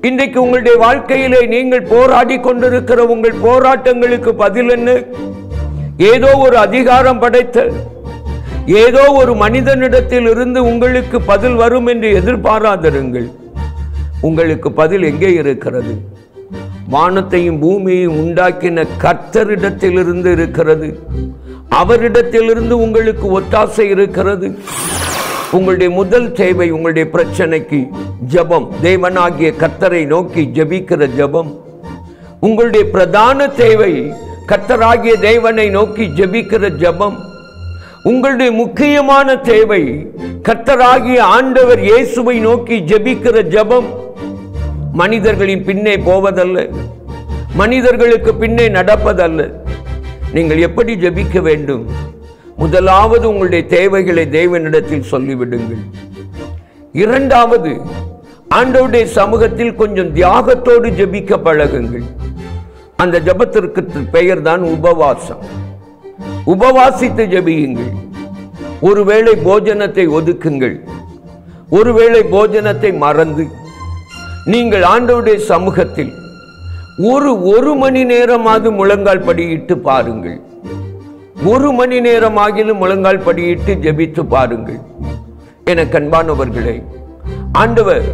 இன்றைக்கு உங்களுடைய வாழ்க்கையிலே நீங்கள் போராடி கொண்டிருக்கிற உங்கள் போராட்டங்களுக்கு பதில் என்ன? ஏதோ ஒரு அதிகாரம் படைத்த ஏதோ ஒரு மனிதனிடத்தில் இருந்து உங்களுக்கு பதில் வரும் என்று எதிர்பாராதிருங்கள். உங்களுக்கு பதில் எங்கே இருக்கிறது? வானத்தையும் பூமியையும் உண்டாக்கின கர்த்தரிடத்திலிருந்து இருக்கிறது. அவரிடத்திலிருந்து உங்களுக்கு ஒத்தாசை இருக்கிறது. உங்களுடைய முதல் தேவை உங்களுடைய பிரச்சனைக்கு ஜெபம், தேவனாகிய கர்த்தரை நோக்கி ஜெபிக்கிற ஜெபம். உங்களுடைய பிரதான தேவை கர்த்தராகிய தேவனை நோக்கி ஜெபிக்கிற ஜெபம். உங்களுடைய முக்கியமான தேவை கர்த்தராகிய ஆண்டவர் இயேசுவை நோக்கி ஜெபிக்கிற ஜெபம். மனிதர்களின் பின்னே போவதல்ல, மனிதர்களுக்கு பின்னே நடப்பதல்ல. நீங்கள் எப்படி ஜெபிக்க வேண்டும்? முதலாவது உங்களுடைய தேவைகளை தேவனிடத்தில் சொல்லிவிடுங்கள். இரண்டாவது, ஆண்டவருடைய சமூகத்தில் கொஞ்சம் தியாகத்தோடு ஜெபிக்க பழகுங்கள். அந்த ஜெபத்திற்கு பெயர் தான் உபவாசம். உபவாசித்து ஜெபியுங்கள். ஒருவேளை போஜனத்தை ஒதுக்குங்கள். ஒருவேளை போஜனத்தை மறந்து நீங்கள் ஆண்டவருடைய சமூகத்தில் ஒரு மணி நேரமாவது முழங்கால் படியிட்டு பாருங்கள். 1 மணி நேரமாகிலும் முழங்கால் படியிட்டு ஜெபித்து பாருங்கள். என கண்பானவர்களே, ஆண்டவர்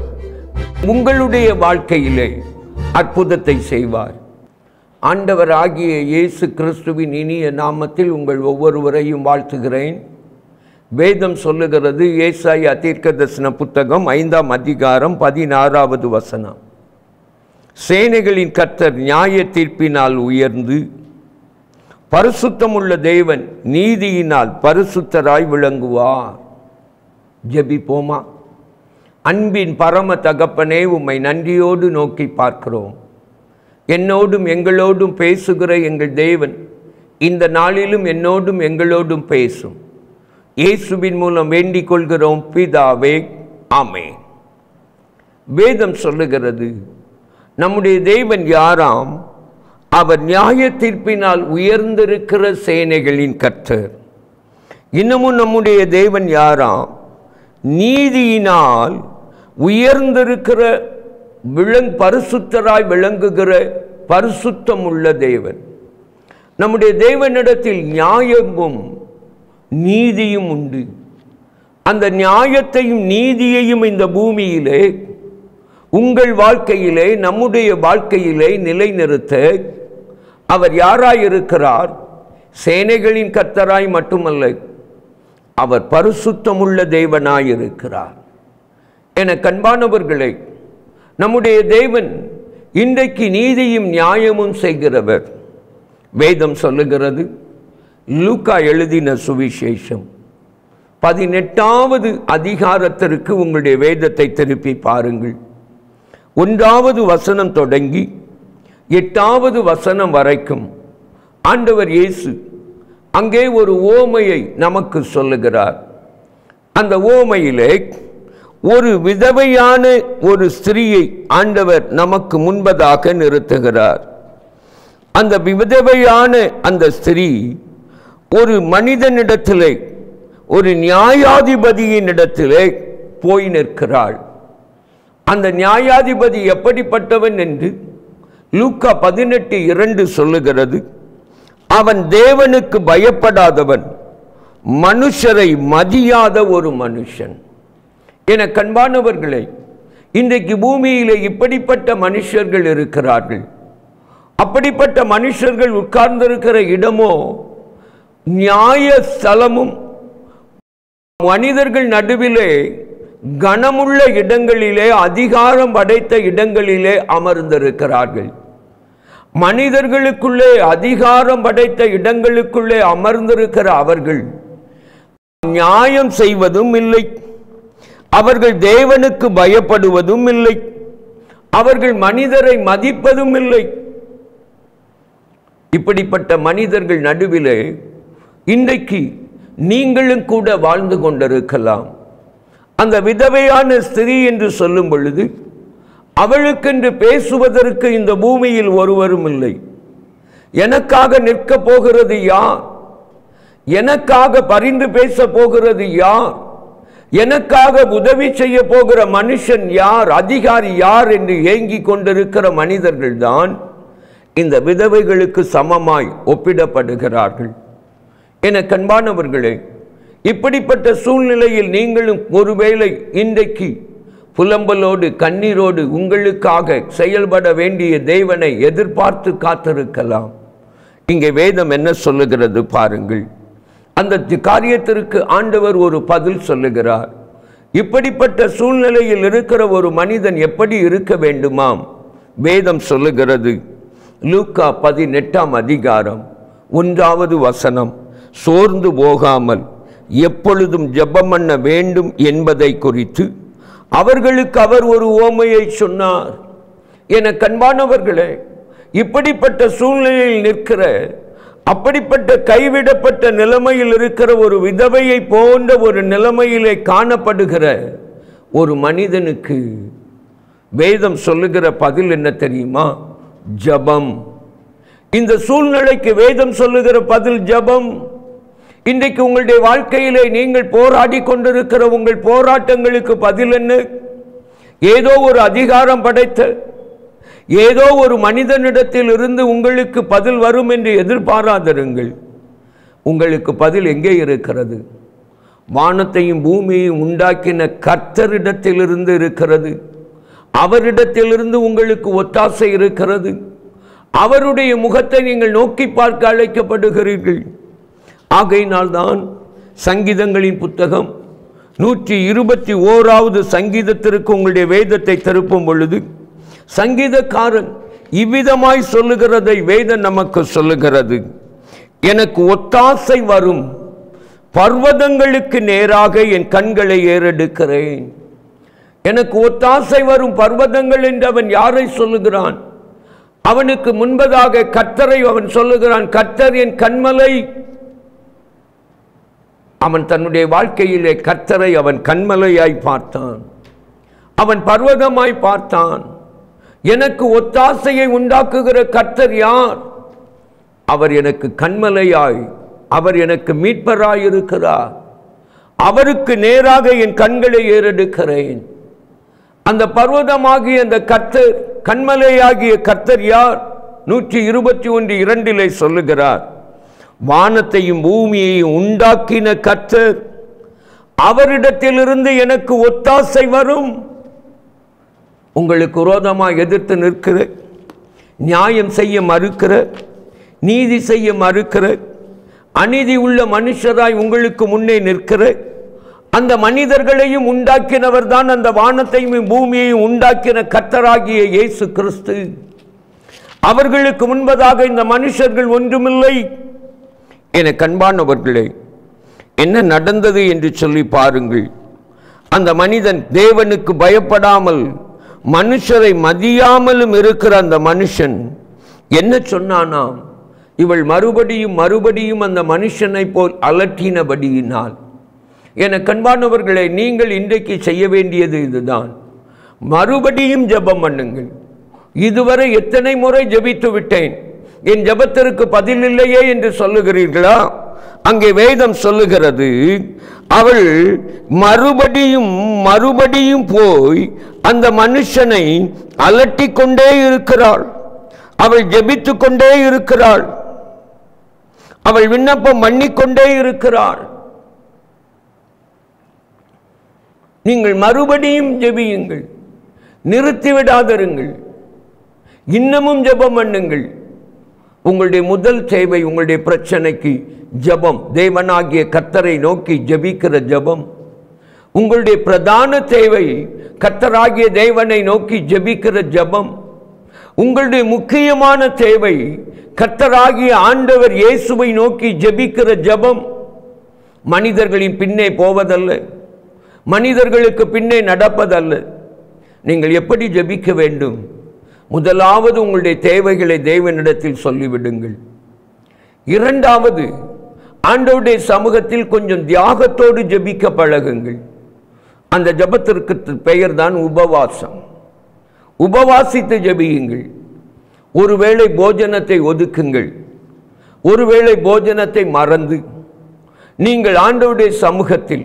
உங்களுடைய வாழ்க்கையிலே அற்புதத்தை செய்வார். ஆண்டவர் ஆகிய இயேசு கிறிஸ்துவின் இனிய நாமத்தில் உங்கள் ஒவ்வொருவரையும் வாழ்த்துகிறேன். வேதம் சொல்லுகிறது, ஏசாயா தீர்க்கதரிசன புத்தகம் 5ஆம் அதிகாரம் 16வது வசனம், சேனைகளின் கர்த்தர் நியாய தீர்ப்பினால் உயர்ந்து பரிசுத்தமுள்ள தேவன் நீதியினால் பரிசுத்தராய் விளங்குவார். ஜெபிப்போமா? அன்பின் பரம தகப்பனே, உம்மை நன்றியோடு நோக்கி பார்க்கிறோம். என்னோடும் எங்களோடும் பேசுகிற எங்கள் தேவன் இந்த நாளிலும் என்னோடும் எங்களோடும் பேசும். இயேசுவின் மூலம் வேண்டிக் கொள்கிறோம் பிதாவே, ஆமென். வேதம் சொல்லுகிறது, நம்முடைய தேவன் யாராம்? அவர் நியாய தீர்ப்பினால் உயர்ந்திருக்கிற சேனைகளின் கர்த்தர். இன்னமும் நம்முடைய தேவன் யாராம்? நீதியினால் உயர்ந்திருக்கிற பரிசுத்தராய் விளங்குகிற பரிசுத்தம் உள்ள தேவன். நம்முடைய தேவனிடத்தில் நியாயமும் நீதியும் உண்டு. அந்த நியாயத்தையும் நீதியையும் இந்த பூமியிலே, உங்கள் வாழ்க்கையிலே, நம்முடைய வாழ்க்கையிலே நிலைநிறுத்த அவர் யாராயிருக்கிறார்? சேனைகளின் கர்த்தராய் மட்டுமல்ல, அவர் பரிசுத்தமுள்ள தேவனாயிருக்கிறார். என கண்பானவர்களே, நம்முடைய தேவன் இன்றைக்கு நீதியும் நியாயமும் செய்கிறவர். வேதம் சொல்லுகிறது, லூக்கா எழுதின சுவிசேஷம் 18வது அதிகாரத்திற்கு உங்களுடைய வேதத்தை திருப்பி பாருங்கள். 1வது வசனம் தொடங்கி 8வது வசனம் வரைக்கும் ஆண்டவர் இயேசு அங்கே ஒரு ஓமையை நமக்கு சொல்லுகிறார். அந்த ஓமையிலே ஒரு விதவையான ஒரு ஸ்திரீயை ஆண்டவர் நமக்கு முன்பதாக நிறுத்துகிறார். அந்த விதவையான அந்த ஸ்திரீ ஒரு மனிதனிடத்திலே, ஒரு நியாயாதிபதியின் இடத்திலே போய் நிற்கிறாள். அந்த நியாயாதிபதி எப்படிப்பட்டவன் என்று லூக்கா 18:2 சொல்லுகிறது. அவன் தேவனுக்கு பயப்படாதவன், மனுஷரை மதியாத ஒரு மனுஷன். என கண்பானவர்களே, இன்றைக்கு பூமியிலே இப்படிப்பட்ட மனுஷர்கள் இருக்கிறார்கள். அப்படிப்பட்ட மனுஷர்கள் உட்கார்ந்திருக்கிற இடமோ நியாய ஸ்தலமும், மனிதர்கள் நடுவிலே கனமுள்ள இடங்களிலே, அதிகாரம் படைத்த இடங்களிலே அமர்ந்திருக்கிறார்கள். மனிதர்களுக்குள்ளே அதிகாரம் படைத்த இடங்களுக்குள்ளே அமர்ந்திருக்கிற அவர்கள் நியாயம் செய்வதும் இல்லை, அவர்கள் தேவனுக்கு பயப்படுவதும் இல்லை, அவர்கள் மனிதரை மதிப்பதும் இல்லை. இப்படிப்பட்ட மனிதர்கள் நடுவிலே இன்றைக்கு நீங்களும் கூட வாழ்ந்து கொண்டிருக்கலாம். அந்த விதவையான ஸ்திரீ என்று சொல்லும் பொழுது, அவளுக்கென்று பேசுவதற்கு இந்த பூமியில் ஒருவரும் இல்லை. எனக்காக நிற்க போகிறது யார்? எனக்காக பரிந்து பேச போகிறது யார்? எனக்காக உதவி செய்ய போகிற மனுஷன் யார், அதிகாரி யார் என்று ஏங்கிக் கொண்டிருக்கிற மனிதர்கள் தான் இந்த விதவைகளுக்கு சமமாய் ஒப்பிடப்படுகிறார்கள். என கண்பானவர்களே, இப்படிப்பட்ட சூழ்நிலையில் நீங்களும் ஒருவேளை இன்றைக்கு புலம்பலோடு கண்ணீரோடு உங்களுக்காக செயல்பட வேண்டிய தேவனை எதிர்பார்த்து காத்திருக்கலாம். இங்கே வேதம் என்ன சொல்லுகிறது பாருங்கள். அந்த காரியத்திற்கு ஆண்டவர் ஒரு பதில் சொல்லுகிறார். இப்படிப்பட்ட சூழ்நிலையில் இருக்கிற ஒரு மனிதன் எப்படி இருக்க வேண்டுமாம்? வேதம் சொல்லுகிறது, லூக்கா 18ஆம் அதிகாரம் 1வது வசனம், சோர்ந்து போகாமல் எப்பொழுதும் ஜெபம் பண்ண வேண்டும் என்பதை குறித்து அவர்களுக்கு அவர் ஒரு உவமையை சொன்னார். என கண்பானவர்களே, இப்படிப்பட்ட சூழ்நிலையில் நிற்கிற, அப்படிப்பட்ட கைவிடப்பட்ட நிலைமையில் இருக்கிற ஒரு விதவையை போன்ற ஒரு நிலைமையிலே காணப்படுகிற ஒரு மனிதனுக்கு வேதம் சொல்லுகிற பதில் என்ன தெரியுமா? ஜெபம். இந்த சூழ்நிலைக்கு வேதம் சொல்லுகிற பதில் ஜெபம். இன்றைக்கு உங்களுடைய வாழ்க்கையிலே நீங்கள் போராடி கொண்டிருக்கிற உங்கள் போராட்டங்களுக்கு பதில் என்ன? ஏதோ ஒரு அதிகாரம் படைத்த ஏதோ ஒரு மனிதனிடத்தில் இருந்து உங்களுக்கு பதில் வரும் என்று எதிர்பாராதிருங்கள். உங்களுக்கு பதில் எங்கே இருக்கிறது? வானத்தையும் பூமியையும் உண்டாக்கின கர்த்தரிடத்திலிருந்து இருக்கிறது. அவரிடத்திலிருந்து உங்களுக்கு ஒத்தாசை இருக்கிறது. அவருடைய முகத்தை நீங்கள் நோக்கி பார்க்க அழைக்கப்படுகிறீர்கள். ஆகையினால்தான் சங்கீதங்களின் புத்தகம் 121வது சங்கீதத்திற்கு உங்களுடைய வேதத்தை திருப்பும் பொழுது சங்கீதக்காரன் இவ்விதமாய் சொல்லுகிறதை வேதம் நமக்கு சொல்லுகிறது. எனக்கு ஒத்தாசை வரும் பர்வதங்களுக்கு நேராக என் கண்களை ஏறெடுக்கிறேன். எனக்கு ஒத்தாசை வரும் பர்வதங்கள் என்று அவன் யாரை சொல்லுகிறான்? அவனுக்கு முன்பதாக கர்த்தரை அவன் சொல்லுகிறான். கர்த்தர் என் கண்மலை. அவன் தன்னுடைய வாழ்க்கையிலே கர்த்தரை அவன் கண்மலையாய் பார்த்தான், அவன் பர்வதமாய் பார்த்தான். எனக்கு ஒத்தாசையை உண்டாக்குகிற கர்த்தர் யார்? அவர் எனக்கு கண்மலையாய், அவர் எனக்கு மீட்பராய் இருக்கிறார். அவருக்கு நேராக என் கண்களை ஏறெடுக்கிறேன். அந்த பர்வதமாகிய அந்த கர்த்தர், கண்மலையாகிய கர்த்தர் யார்? 121:2 சொல்லுகிறார், வானத்தையும் பூமியையும் உண்டாக்கின கர்த்தர், அவரிடத்திலிருந்து எனக்கு ஒத்தாசை வரும். உங்களுக்கு விரோதமாக எதிர்த்து நிற்கிற, நியாயம் செய்ய மறுக்கிற, நீதி செய்ய மறுக்கிற, அநீதி உள்ள மனுஷராய் உங்களுக்கு முன்னே நிற்கிற அந்த மனிதர்களையும் உண்டாக்கினவர் தான் அந்த வானத்தையும் பூமியையும் உண்டாக்கின கர்த்தராகிய இயேசு கிறிஸ்து. அவர்களுக்கு முன்பதாக இந்த மனுஷர்கள் ஒன்றுமில்லை. என கண்பானவர்களே, என்ன நடந்தது என்று சொல்லி பாருங்கள். அந்த மனிதன் தேவனுக்கு பயப்படாமல் மனுஷரை மதியாமலும் இருக்கிற அந்த மனுஷன் என்ன சொன்னானாம்? இவள் மறுபடியும் மறுபடியும் அந்த மனுஷனை போல் அலட்டினபடியினால். என கண்பானவர்களே, நீங்கள் இன்றைக்கு செய்ய வேண்டியது இதுதான். மறுபடியும் ஜெபம் பண்ணுங்கள். இதுவரை எத்தனை முறை ஜெபித்து விட்டேன், என் ஜெபத்திற்கு பதில் இல்லையே என்று சொல்லுகிறீர்களா? அங்கே வேதம் சொல்லுகிறது, அவள் மறுபடியும் மறுபடியும் போய் அந்த மனுஷனை அலட்டி கொண்டே இருக்கிறாள். அவள் ஜெபித்து கொண்டே இருக்கிறாள். அவள் விண்ணப்பம் பண்ணிக்கொண்டே இருக்கிறாள். நீங்கள் மறுபடியும் ஜெபியுங்கள், நிறுத்திவிடாதிருங்கள், இன்னமும் ஜெபம் பண்ணுங்கள். உங்களுடைய முதல் தேவை, உங்களுடைய பிரச்சனைக்கு ஜெபம், தேவனாகிய கர்த்தரை நோக்கி ஜெபிக்கிற ஜெபம். உங்களுடைய பிரதான தேவை கர்த்தராகிய தேவனை நோக்கி ஜெபிக்கிற ஜெபம். உங்களுடைய முக்கியமான தேவை கர்த்தராகிய ஆண்டவர் இயேசுவை நோக்கி ஜெபிக்கிற ஜெபம். மனிதர்களின் பின்னே போவதல்ல, மனிதர்களுக்கு பின்னே நடப்பதல்ல. நீங்கள் எப்படி ஜெபிக்க வேண்டும்? முதலாவது உங்களுடைய தேவைகளை தேவனிடத்தில் சொல்லிவிடுங்கள். இரண்டாவது, ஆண்டவருடைய சமூகத்தில் கொஞ்சம் தியாகத்தோடு ஜெபிக்க பழகுங்கள். அந்த ஜெபத்திற்கு பெயர் தான் உபவாசம். உபவாசித்து ஜெபியுங்கள். ஒருவேளை போஜனத்தை ஒதுக்குங்கள். ஒருவேளை போஜனத்தை மறந்து நீங்கள் ஆண்டவருடைய சமூகத்தில்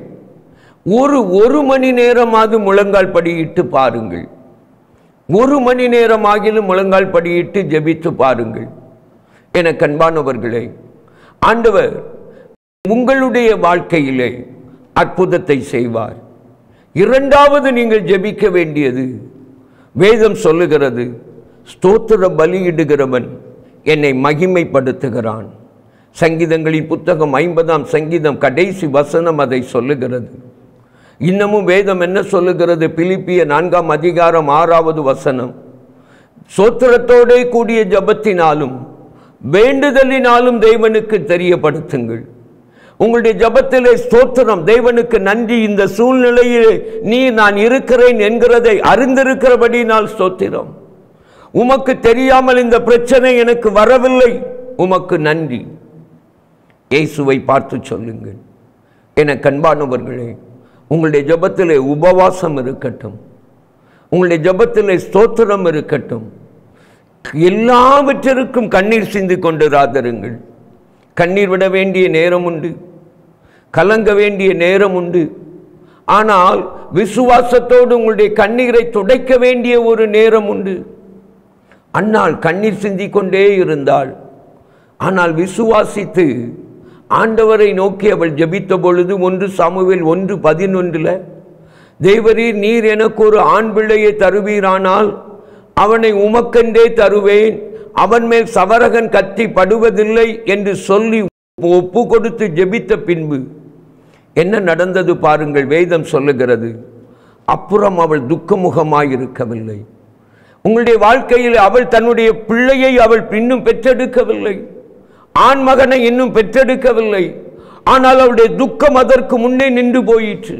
ஒரு மணி நேரமாவது முழங்கால் படியிட்டு பாருங்கள். 1 மணி நேரமாகிலும் முழங்கால் படியிட்டு ஜெபித்து பாருங்கள். என கண்பானவர்களே, ஆண்டவர் உங்களுடைய வாழ்க்கையிலே அற்புதத்தை செய்வார். இரண்டாவது நீங்கள் ஜெபிக்க வேண்டியது, வேதம் சொல்லுகிறது, ஸ்தோத்திர பலியிடுகிறவன் என்னை மகிமைப்படுத்துகிறான். சங்கீதங்களின் புத்தகம் 50ஆம் சங்கீதம் கடைசி வசனம் அதை சொல்லுகிறது. இன்னமும் வேதம் என்ன சொல்லுகிறது? பிலிப்பியர் 4ஆம் அதிகாரம் 6வது வசனம், ஸ்தோத்திரத்தோடே கூடிய ஜபத்தினாலும் வேண்டுதலினாலும் தேவனுக்கு தெரியப்படுத்துங்கள். உங்களுடைய ஜபத்திலே ஸ்தோத்திரம், தேவனுக்கு நன்றி. இந்த சூழ்நிலையில் நான் இருக்கிறேன் என்கிறதை அறிந்திருக்கிறபடினால் ஸ்தோத்திரம். உமக்கு தெரியாமல் இந்த பிரச்சனை எனக்கு வரவில்லை, உமக்கு நன்றி. இயேசுவை பார்த்து சொல்லுங்கள். என கண்பானவர்களே, உங்களுடைய ஜபத்திலே உபவாசம் இருக்கட்டும், உங்களுடைய ஜபத்திலே ஸ்தோத்திரம் இருக்கட்டும். எல்லாவற்றிற்கும் கண்ணீர் சிந்தி கொண்டிராதிருங்கள். கண்ணீர் விட வேண்டிய நேரம் உண்டு, கலங்க வேண்டிய நேரம் உண்டு. ஆனால் விசுவாசத்தோடு உங்களுடைய கண்ணீரை துடைக்க வேண்டிய ஒரு நேரம் உண்டு. அன்னாள் கண்ணீர் சிந்தி கொண்டே இருந்தாள். ஆனால் விசுவாசித்து ஆண்டவரை நோக்கி அவள் ஜெபித்த பொழுது 1 சாமுவேல் 1:11 தேவரீர் நீர் எனக்கு ஒரு ஆண் பிள்ளையை தருவீரானால் அவனை உமக்கென்றே தருவேன், அவன் மேல் சவரகன் கத்தி படுவதில்லை என்று சொல்லி ஒப்பு கொடுத்து ஜெபித்த பின்பு என்ன நடந்தது பாருங்கள். வேதம் சொல்லுகிறது, அப்புறம் அவள் துக்கமுகமாயிருக்கவில்லை. உங்களுடைய வாழ்க்கையில் அவள் தன்னுடைய பிள்ளையை அவள் இன்னும் பெற்றெடுக்கவில்லை, ஆண் மகனை இன்னும் பெற்றெடுக்கவில்லை. ஆனால் அவளுடைய துக்கம் அதற்கு முன்னே நின்று போயிற்று.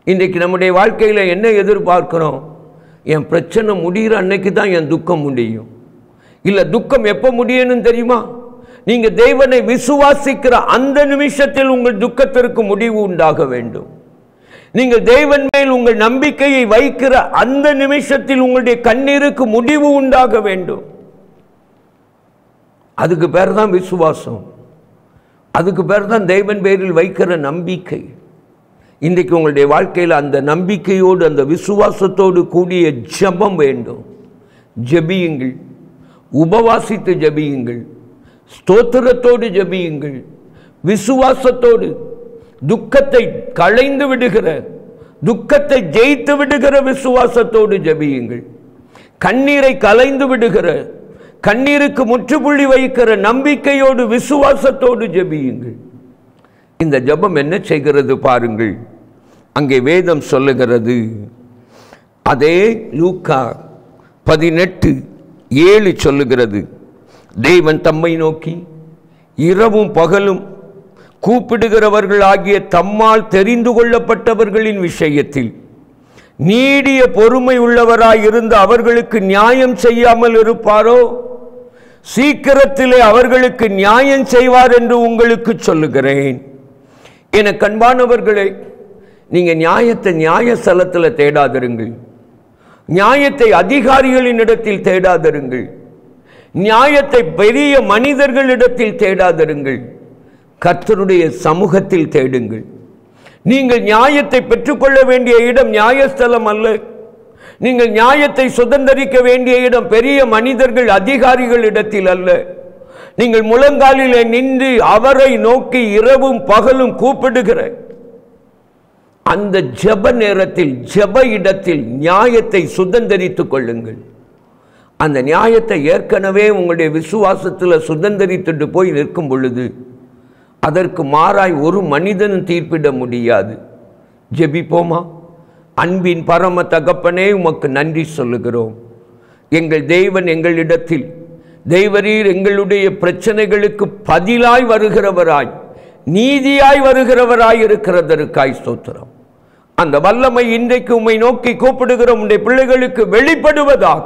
இன்றைக்கு நம்முடைய வாழ்க்கையில் என்ன எதிர்பார்க்கிறோம்? என் பிரச்சனை முடிகிற அன்னைக்கு தான் என் துக்கம் முடியும். இல்லை, துக்கம் எப்போ முடியணும் தெரியுமா? நீங்கள் தேவனை விசுவாசிக்கிற அந்த நிமிஷத்தில் உங்கள் துக்கத்திற்கு முடிவு உண்டாக வேண்டும். நீங்கள் தேவன் மேல் உங்கள் நம்பிக்கையை வைக்கிற அந்த நிமிஷத்தில் உங்களுடைய கண்ணீருக்கு முடிவு உண்டாக வேண்டும். அதுக்கு பேர் தான் விசுவாசம், அதுக்கு பேர் தான் தேவன் பேரில் வைக்கிற நம்பிக்கை. இன்றைக்கு உங்களுடைய வாழ்க்கையில் அந்த நம்பிக்கையோடு அந்த விசுவாசத்தோடு கூடிய ஜெபம் வேண்டும். ஜெபியுங்கள், உபவாசித்து ஜெபியுங்கள், ஸ்தோத்திரத்தோடு ஜெபியுங்கள், விசுவாசத்தோடு. துக்கத்தை களைந்து விடுகிற, துக்கத்தை ஜெயித்து விடுகிற விசுவாசத்தோடு ஜெபியுங்கள். கண்ணீரை களைந்து விடுகிற, கண்ணீருக்கு முற்றுப்புள்ளி வைக்கிற நம்பிக்கையோடு விசுவாசத்தோடு ஜெபியுங்கள். இந்த ஜெபம் என்ன செய்கிறது பாருங்கள். அங்கே வேதம் சொல்லுகிறது, அதே லூக்கா 18:7 சொல்லுகிறது, தேவன் தம்மை நோக்கி இரவும் பகலும் கூப்பிடுகிறவர்கள் ஆகிய தம்மால் தெரிந்து கொள்ளப்பட்டவர்களின் விஷயத்தில் நீடிய பொறுமை உள்ளவராய் இருந்து அவர்களுக்கு நியாயம் செய்யாமல் இருப்பாரோ? சீக்கிரத்திலே அவர்களுக்கு நியாயம் செய்வார் என்று உங்களுக்கு சொல்லுகிறேன். என கண்பானவர்களே, நீங்க நியாயத்தை நியாயஸ்தலத்தில் தேடாதிருங்கள், நியாயத்தை அதிகாரிகளின் இடத்தில் தேடாதிருங்கள், நியாயத்தை பெரிய மனிதர்களிடத்தில் தேடாதிருங்கள், கர்த்தருடைய சமூகத்தில் தேடுங்கள். நீங்கள் நியாயத்தை பெற்றுக்கொள்ள வேண்டிய இடம் நியாயஸ்தலம் அல்ல. நீங்கள் நியாயத்தை சுதந்திரிக்க வேண்டிய இடம் பெரிய மனிதர்கள் அதிகாரிகள் இடத்தில் அல்ல. நீங்கள் முழங்காலிலே நின்று அவரை நோக்கி இரவும் பகலும் கூப்பிடுகிற அந்த ஜெப நேரத்தில், ஜெப இடத்தில் நியாயத்தை சுதந்திரித்துக் கொள்ளுங்கள். அந்த நியாயத்தை ஏற்கனவே உங்களுடைய விசுவாசத்தில் சுதந்திரித்துட்டு போய் நிற்கும் பொழுது அதற்கு மாறாய் ஒரு மனிதனும் தீர்ப்பிட முடியாது. ஜெபிப்போமா? அன்பின் பரம தகப்பனே, உமக்கு நன்றி சொல்லுகிறோம். எங்கள் தேவன் எங்களிடத்தில், தேவரீர் எங்களுடைய பிரச்சனைகளுக்கு பதிலாய் வருகிறவராய், நீதியாய் வருகிறவராய் இருக்கிறதற்காய் ஸ்தோத்திரம். அந்த வல்லமை இன்றைக்கு உம்மை நோக்கி கூப்பிடுகிற உம்முடைய பிள்ளைகளுக்கு வெளிப்படுவதாக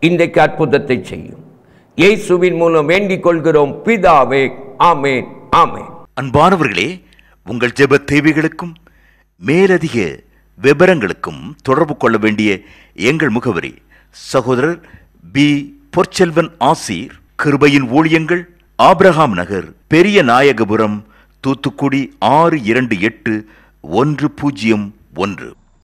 இன்றைக்கு அற்புதத்தை செய்யும். இயேசுவின் மூலம் வேண்டிக் கொள்கிறோம் பிதாவே, ஆமேன், ஆமேன். அன்பானவர்களே, உங்கள் ஜெப தேவைகளுக்கும் மேலதிக விவரங்களுக்கும் தொடர்பு கொள்ள வேண்டிய எங்கள் முகவரி: சகோதரர் பி. பொற்செல்வன் ஆசீர், கிருபையின் ஊழியங்கள், ஆபிரகாம் நகர், பெரிய நாயகபுரம், தூத்துக்குடி 628 101.